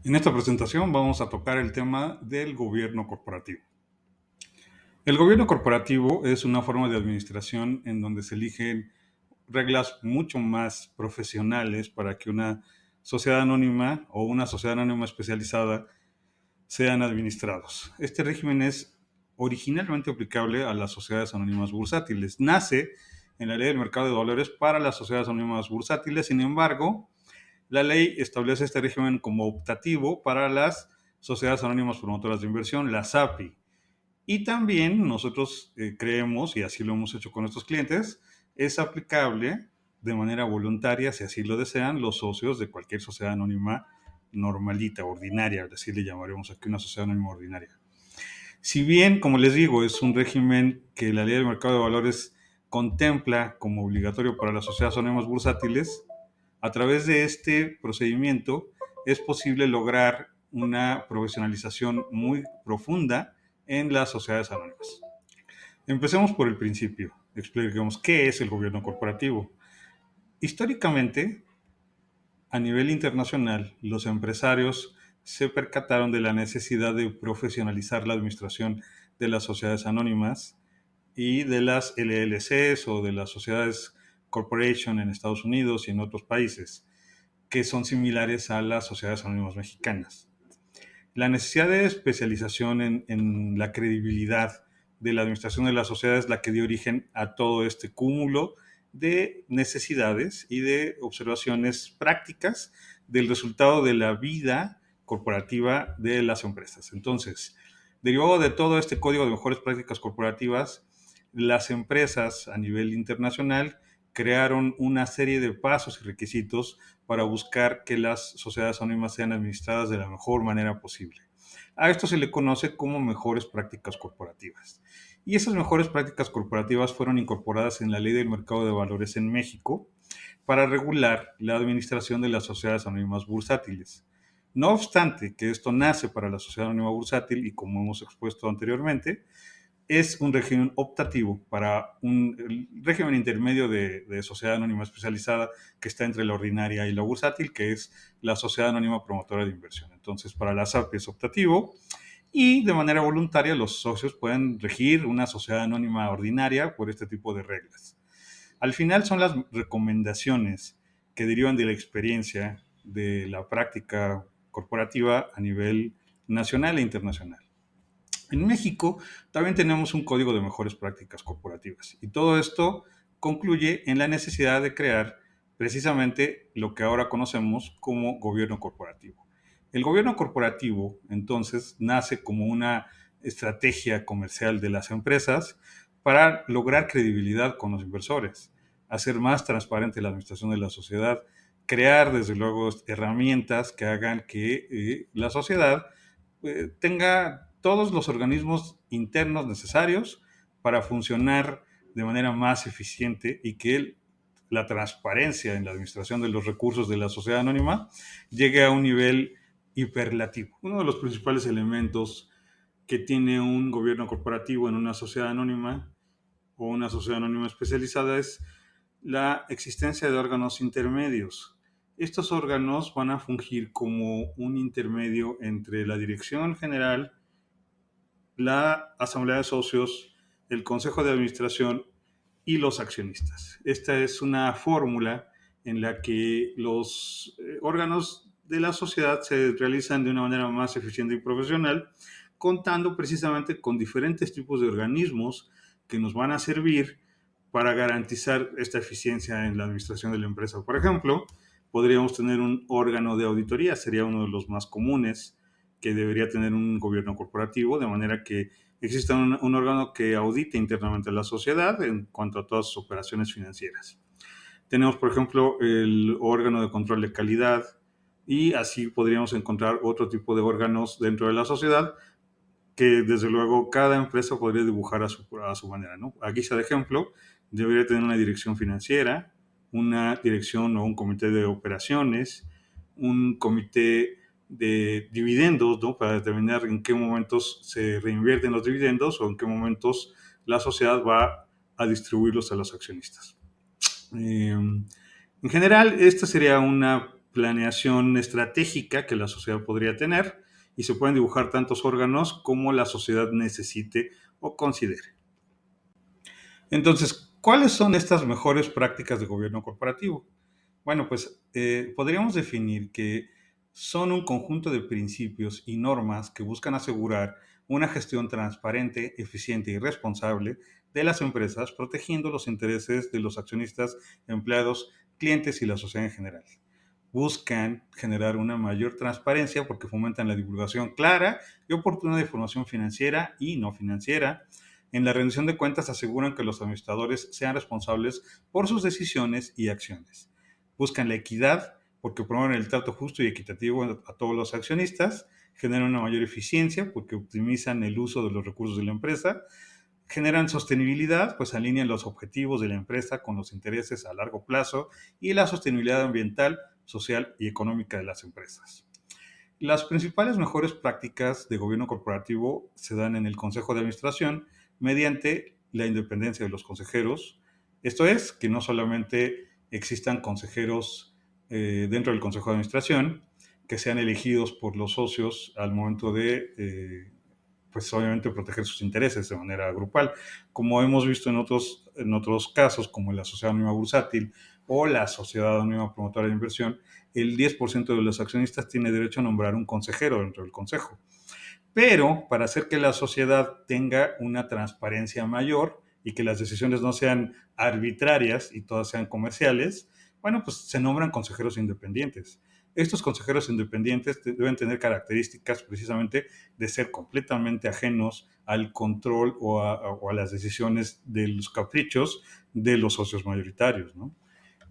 En esta presentación vamos a tocar el tema del gobierno corporativo. El gobierno corporativo es una forma de administración en donde se eligen reglas mucho más profesionales para que una sociedad anónima o una sociedad anónima especializada sean administrados. Este régimen es originalmente aplicable a las sociedades anónimas bursátiles. Nace en la ley del mercado de valores para las sociedades anónimas bursátiles. Sin embargo, la ley establece este régimen como optativo para las sociedades anónimas promotoras de inversión, las SAPI. Y también nosotros creemos, y así lo hemos hecho con nuestros clientes, es aplicable de manera voluntaria, si así lo desean, los socios de cualquier sociedad anónima normalita, ordinaria, así le llamaremos aquí una sociedad anónima ordinaria. Si bien, como les digo, es un régimen que la ley del mercado de valores contempla como obligatorio para las sociedades anónimas bursátiles, a través de este procedimiento es posible lograr una profesionalización muy profunda en las sociedades anónimas. Empecemos por el principio. Expliquemos qué es el gobierno corporativo. Históricamente, a nivel internacional, los empresarios se percataron de la necesidad de profesionalizar la administración de las sociedades anónimas y de las LLCs o de las sociedades corporation en Estados Unidos y en otros países, que son similares a las sociedades anónimas mexicanas. La necesidad de especialización en la credibilidad de la administración de la sociedad es la que dio origen a todo este cúmulo de necesidades y de observaciones prácticas del resultado de la vida corporativa de las empresas. Entonces, derivado de todo este código de mejores prácticas corporativas, las empresas a nivel internacional crearon una serie de pasos y requisitos para buscar que las sociedades anónimas sean administradas de la mejor manera posible. A esto se le conoce como mejores prácticas corporativas. Y esas mejores prácticas corporativas fueron incorporadas en la Ley del Mercado de Valores en México para regular la administración de las sociedades anónimas bursátiles. No obstante que esto nace para la sociedad anónima bursátil y como hemos expuesto anteriormente, es un régimen optativo para un régimen intermedio de sociedad anónima especializada que está entre la ordinaria y la bursátil, que es la sociedad anónima promotora de inversión. Entonces, para la SAPI es optativo y de manera voluntaria los socios pueden regir una sociedad anónima ordinaria por este tipo de reglas. Al final son las recomendaciones que derivan de la experiencia de la práctica corporativa a nivel nacional e internacional. En México también tenemos un código de mejores prácticas corporativas y todo esto concluye en la necesidad de crear precisamente lo que ahora conocemos como gobierno corporativo. El gobierno corporativo entonces nace como una estrategia comercial de las empresas para lograr credibilidad con los inversores, hacer más transparente la administración de la sociedad, crear desde luego herramientas que hagan que la sociedad tenga todos los organismos internos necesarios para funcionar de manera más eficiente y que la transparencia en la administración de los recursos de la sociedad anónima llegue a un nivel hiperlativo. Uno de los principales elementos que tiene un gobierno corporativo en una sociedad anónima o una sociedad anónima especializada es la existencia de órganos intermedios. Estos órganos van a fungir como un intermedio entre la dirección general, la asamblea de socios, el consejo de administración y los accionistas. Esta es una fórmula en la que los órganos de la sociedad se realizan de una manera más eficiente y profesional, contando precisamente con diferentes tipos de organismos que nos van a servir para garantizar esta eficiencia en la administración de la empresa. Por ejemplo, podríamos tener un órgano de auditoría, sería uno de los más comunes que debería tener un gobierno corporativo, de manera que exista un órgano que audite internamente a la sociedad en cuanto a todas sus operaciones financieras. Tenemos, por ejemplo, el órgano de control de calidad y así podríamos encontrar otro tipo de órganos dentro de la sociedad que desde luego cada empresa podría dibujar a su manera, ¿no? A guisa de ejemplo, debería tener una dirección financiera, una dirección o un comité de operaciones, un comité de dividendos, ¿no? Para determinar en qué momentos se reinvierten los dividendos o en qué momentos la sociedad va a distribuirlos a los accionistas. En general, esta sería una planeación estratégica que la sociedad podría tener y se pueden dibujar tantos órganos como la sociedad necesite o considere. Entonces, ¿cuáles son estas mejores prácticas de gobierno corporativo? Bueno, pues podríamos definir que son un conjunto de principios y normas que buscan asegurar una gestión transparente, eficiente y responsable de las empresas, protegiendo los intereses de los accionistas, empleados, clientes y la sociedad en general. Buscan generar una mayor transparencia porque fomentan la divulgación clara y oportuna de información financiera y no financiera. En la rendición de cuentas aseguran que los administradores sean responsables por sus decisiones y acciones. Buscan la equidad porque promueven el trato justo y equitativo a todos los accionistas, generan una mayor eficiencia porque optimizan el uso de los recursos de la empresa, generan sostenibilidad, pues alinean los objetivos de la empresa con los intereses a largo plazo y la sostenibilidad ambiental, social y económica de las empresas. Las principales mejores prácticas de gobierno corporativo se dan en el Consejo de Administración mediante la independencia de los consejeros. Esto es, que no solamente existan consejeros dentro del Consejo de Administración, que sean elegidos por los socios al momento de pues obviamente proteger sus intereses de manera grupal, como hemos visto en otros casos, como la Sociedad Anónima Bursátil o la Sociedad Anónima Promotora de Inversión, el 10% de los accionistas tiene derecho a nombrar un consejero dentro del consejo. Pero para hacer que la sociedad tenga una transparencia mayor y que las decisiones no sean arbitrarias y todas sean comerciales, bueno, pues se nombran consejeros independientes. Estos consejeros independientes deben tener características precisamente de ser completamente ajenos al control o a las decisiones de los caprichos de los socios mayoritarios, ¿no?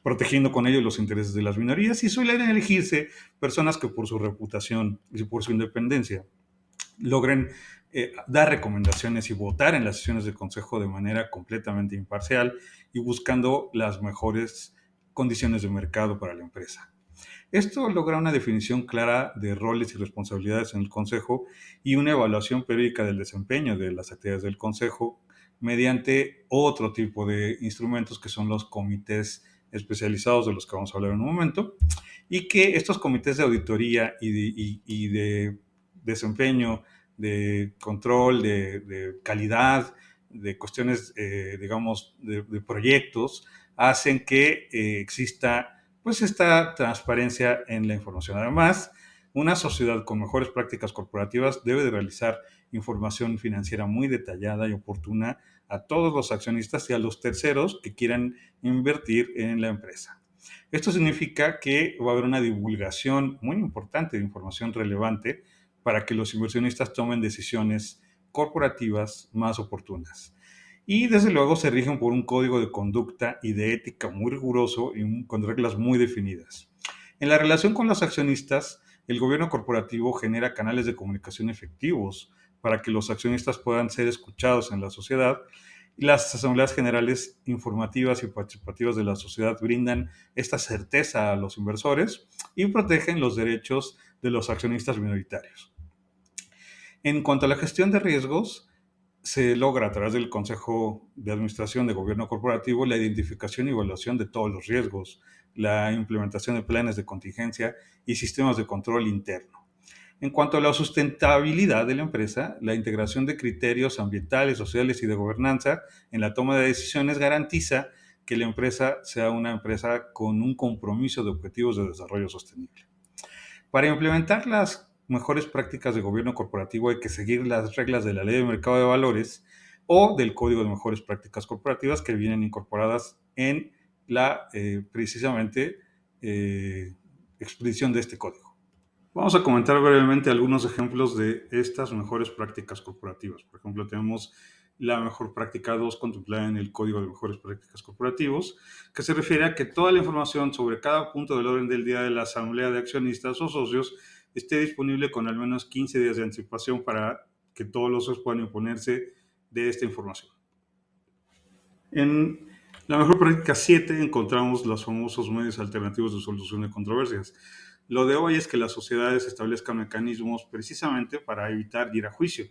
Protegiendo con ello los intereses de las minorías, y suelen elegirse personas que por su reputación y por su independencia logren dar recomendaciones y votar en las sesiones del consejo de manera completamente imparcial y buscando las mejores condiciones de mercado para la empresa. Esto logra una definición clara de roles y responsabilidades en el consejo y una evaluación periódica del desempeño de las actividades del consejo mediante otro tipo de instrumentos que son los comités especializados de los que vamos a hablar en un momento, y que estos comités de auditoría y de desempeño, de control, de calidad, de cuestiones, digamos, de proyectos, hacen que exista pues esta transparencia en la información. Además, una sociedad con mejores prácticas corporativas debe de realizar información financiera muy detallada y oportuna a todos los accionistas y a los terceros que quieran invertir en la empresa. Esto significa que va a haber una divulgación muy importante de información relevante para que los inversionistas tomen decisiones corporativas más oportunas. Y desde luego se rigen por un código de conducta y de ética muy riguroso y con reglas muy definidas. En la relación con los accionistas, el gobierno corporativo genera canales de comunicación efectivos para que los accionistas puedan ser escuchados en la sociedad. Las asambleas generales informativas y participativas de la sociedad brindan esta certeza a los inversores y protegen los derechos de los accionistas minoritarios. En cuanto a la gestión de riesgos, se logra a través del Consejo de Administración de Gobierno Corporativo la identificación y evaluación de todos los riesgos, la implementación de planes de contingencia y sistemas de control interno. En cuanto a la sustentabilidad de la empresa, la integración de criterios ambientales, sociales y de gobernanza en la toma de decisiones garantiza que la empresa sea una empresa con un compromiso de objetivos de desarrollo sostenible. Para implementar las mejores prácticas de gobierno corporativo hay que seguir las reglas de la Ley de Mercado de Valores o del Código de Mejores Prácticas Corporativas que vienen incorporadas en la precisamente expedición de este código. Vamos a comentar brevemente algunos ejemplos de estas mejores prácticas corporativas. Por ejemplo, tenemos la mejor práctica 2 contemplada en el Código de Mejores Prácticas Corporativos, que se refiere a que toda la información sobre cada punto del orden del día de la asamblea de accionistas o socios esté disponible con al menos 15 días de anticipación para que todos los socios puedan imponerse de esta información. En la mejor práctica 7 encontramos los famosos medios alternativos de solución de controversias. Lo de hoy es que las sociedades establezcan mecanismos precisamente para evitar ir a juicio.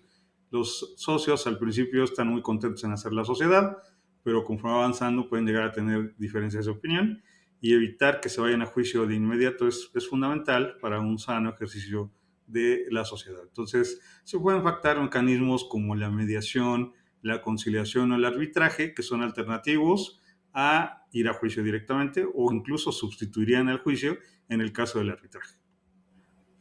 Los socios al principio están muy contentos en hacer la sociedad, pero conforme avanzando pueden llegar a tener diferencias de opinión y evitar que se vayan a juicio de inmediato es fundamental para un sano ejercicio de la sociedad. Entonces, se pueden pactar mecanismos como la mediación, la conciliación o el arbitraje, que son alternativos a ir a juicio directamente o incluso sustituirían al juicio en el caso del arbitraje.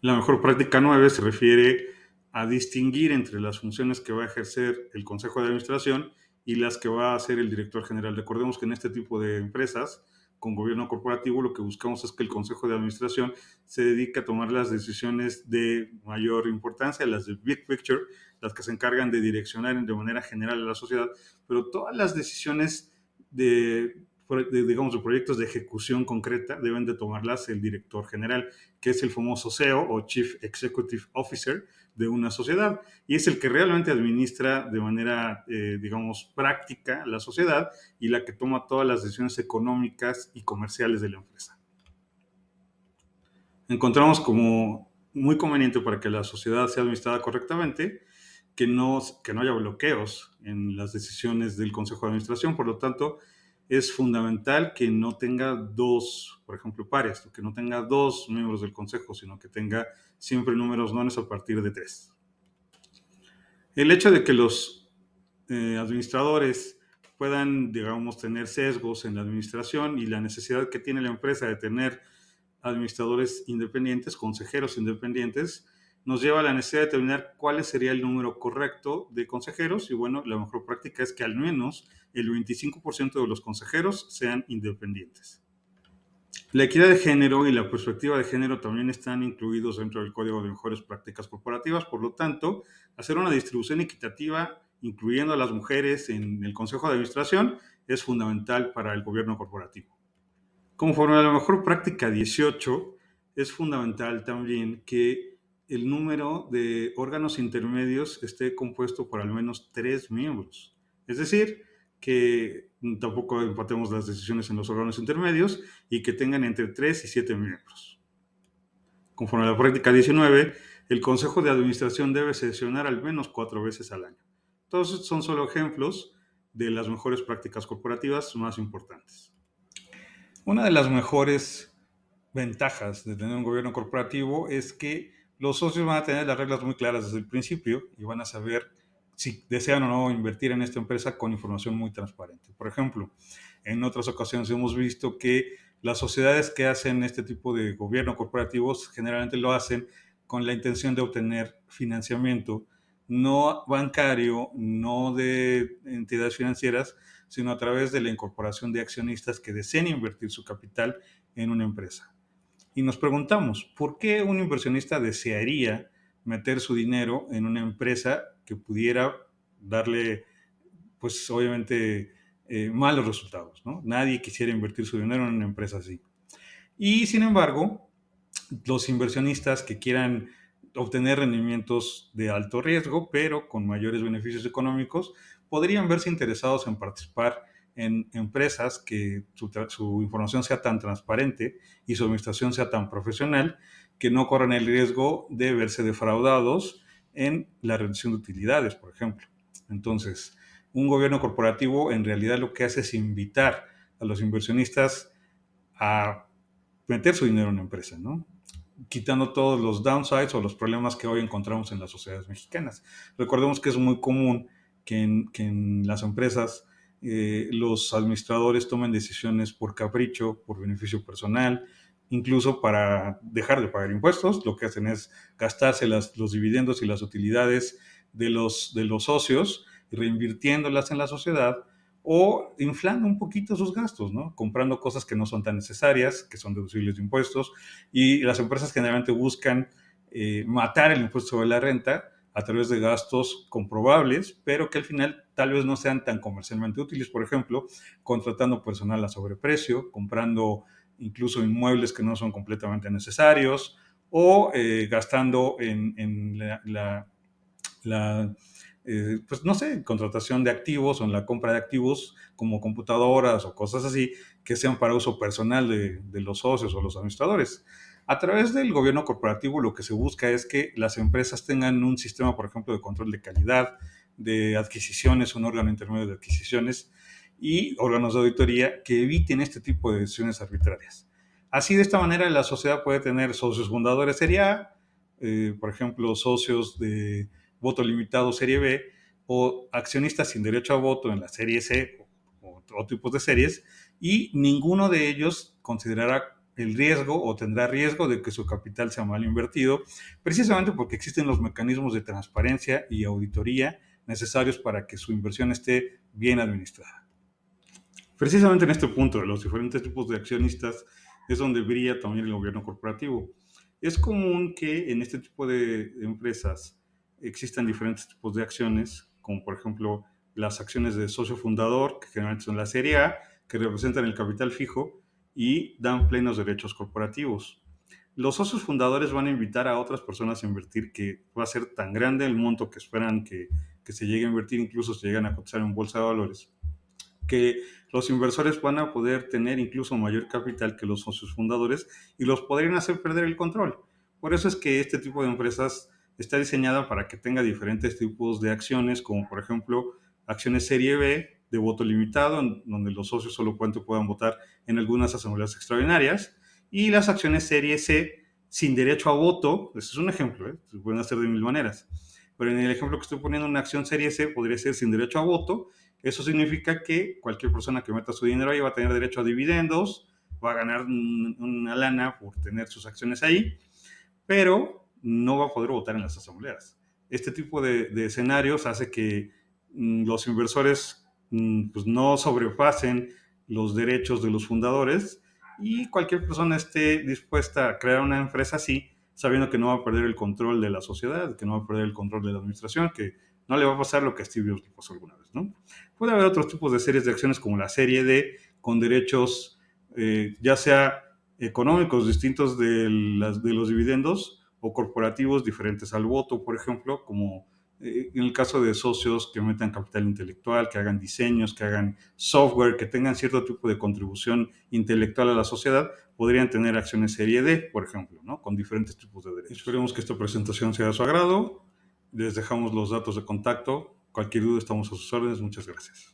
La mejor práctica 9 se refiere a distinguir entre las funciones que va a ejercer el Consejo de Administración y las que va a hacer el director general. Recordemos que en este tipo de empresas con gobierno corporativo lo que buscamos es que el Consejo de Administración se dedique a tomar las decisiones de mayor importancia, las de big picture, las que se encargan de direccionar de manera general a la sociedad, pero todas las decisiones digamos, de proyectos de ejecución concreta deben de tomarlas el director general, que es el famoso CEO o Chief Executive Officer de una sociedad, y es el que realmente administra de manera, digamos, práctica la sociedad y la que toma todas las decisiones económicas y comerciales de la empresa. Encontramos como muy conveniente para que la sociedad sea administrada correctamente que no haya bloqueos en las decisiones del Consejo de Administración. Por lo tanto, es fundamental que no tenga dos, por ejemplo, pares, que no tenga dos miembros del Consejo, sino que tenga siempre números nones a partir de 3. El hecho de que los administradores puedan, digamos, tener sesgos en la administración y la necesidad que tiene la empresa de tener administradores independientes, consejeros independientes, nos lleva a la necesidad de determinar cuál sería el número correcto de consejeros y bueno, la mejor práctica es que al menos el 25% de los consejeros sean independientes. La equidad de género y la perspectiva de género también están incluidos dentro del Código de Mejores Prácticas Corporativas, por lo tanto, hacer una distribución equitativa incluyendo a las mujeres en el Consejo de Administración es fundamental para el gobierno corporativo. Conforme a la mejor práctica 18, es fundamental también que el número de órganos intermedios esté compuesto por al menos 3 miembros. Es decir, que tampoco empatemos las decisiones en los órganos intermedios y que tengan entre 3 y 7 miembros. Conforme a la práctica 19, el Consejo de Administración debe sesionar al menos 4 veces al año. Todos son solo ejemplos de las mejores prácticas corporativas más importantes. Una de las mejores ventajas de tener un gobierno corporativo es que los socios van a tener las reglas muy claras desde el principio y van a saber si desean o no invertir en esta empresa con información muy transparente. Por ejemplo, en otras ocasiones hemos visto que las sociedades que hacen este tipo de gobierno corporativos generalmente lo hacen con la intención de obtener financiamiento, no bancario, no de entidades financieras, sino a través de la incorporación de accionistas que deseen invertir su capital en una empresa. Y nos preguntamos, ¿por qué un inversionista desearía meter su dinero en una empresa que pudiera darle, pues obviamente, malos resultados, ¿no? Nadie quisiera invertir su dinero en una empresa así. Y sin embargo, los inversionistas que quieran obtener rendimientos de alto riesgo, pero con mayores beneficios económicos, podrían verse interesados en participar en empresas que su información sea tan transparente y su administración sea tan profesional que no corran el riesgo de verse defraudados en la reducción de utilidades, por ejemplo. Entonces, un gobierno corporativo en realidad lo que hace es invitar a los inversionistas a meter su dinero en una empresa, ¿no? Quitando todos los downsides o los problemas que hoy encontramos en las sociedades mexicanas. Recordemos que es muy común que en las empresas los administradores tomen decisiones por capricho, por beneficio personal, incluso para dejar de pagar impuestos. Lo que hacen es gastarse los dividendos y las utilidades de los socios, reinvirtiéndolas en la sociedad o inflando un poquito sus gastos, ¿no? Comprando cosas que no son tan necesarias, que son deducibles de impuestos, y las empresas generalmente buscan matar el impuesto sobre la renta a través de gastos comprobables, pero que al final tal vez no sean tan comercialmente útiles. Por ejemplo, contratando personal a sobreprecio, comprando incluso inmuebles que no son completamente necesarios, o gastando en pues no sé, contratación de activos o en la compra de activos como computadoras o cosas así que sean para uso personal de los socios o los administradores. A través del gobierno corporativo lo que se busca es que las empresas tengan un sistema, por ejemplo, de control de calidad, de adquisiciones, un órgano intermedio de adquisiciones, y órganos de auditoría que eviten este tipo de decisiones arbitrarias. Así, de esta manera, la sociedad puede tener socios fundadores serie A, por ejemplo, socios de voto limitado serie B, o accionistas sin derecho a voto en la serie C o otro tipos de series, y ninguno de ellos considerará el riesgo o tendrá riesgo de que su capital sea mal invertido, precisamente porque existen los mecanismos de transparencia y auditoría necesarios para que su inversión esté bien administrada. Precisamente en este punto de los diferentes tipos de accionistas es donde brilla también el gobierno corporativo. Es común que en este tipo de empresas existan diferentes tipos de acciones, como por ejemplo las acciones de socio fundador, que generalmente son la serie A, que representan el capital fijo y dan plenos derechos corporativos. Los socios fundadores van a invitar a otras personas a invertir, que va a ser tan grande el monto que esperan que se llegue a invertir, incluso se llegan a cotizar en bolsa de valores, que los inversores van a poder tener incluso mayor capital que los socios fundadores y los podrían hacer perder el control. Por eso es que este tipo de empresas está diseñada para que tenga diferentes tipos de acciones, como por ejemplo acciones serie B de voto limitado, en donde los socios solamente puedan votar en algunas asambleas extraordinarias, y las acciones serie C sin derecho a voto. Ese es un ejemplo, se pueden hacer de mil maneras. Pero en el ejemplo que estoy poniendo, una acción serie C podría ser sin derecho a voto. Eso significa que cualquier persona que meta su dinero ahí va a tener derecho a dividendos, va a ganar una lana por tener sus acciones ahí, pero no va a poder votar en las asambleas. Este tipo de escenarios hace que los inversores pues no sobrepasen los derechos de los fundadores, y cualquier persona esté dispuesta a crear una empresa así, sabiendo que no va a perder el control de la sociedad, que no va a perder el control de la administración, que no le va a pasar lo que a Steve Jobs le pasó alguna vez, ¿no? Puede haber otros tipos de series de acciones, como la serie D, con derechos ya sea económicos distintos de los dividendos, o corporativos diferentes al voto, por ejemplo, como en el caso de socios que metan capital intelectual, que hagan diseños, que hagan software, que tengan cierto tipo de contribución intelectual a la sociedad, podrían tener acciones serie D, por ejemplo, ¿no? Con diferentes tipos de derechos. Esperemos que esta presentación sea de su agrado. Les dejamos los datos de contacto. Cualquier duda, estamos a sus órdenes. Muchas gracias.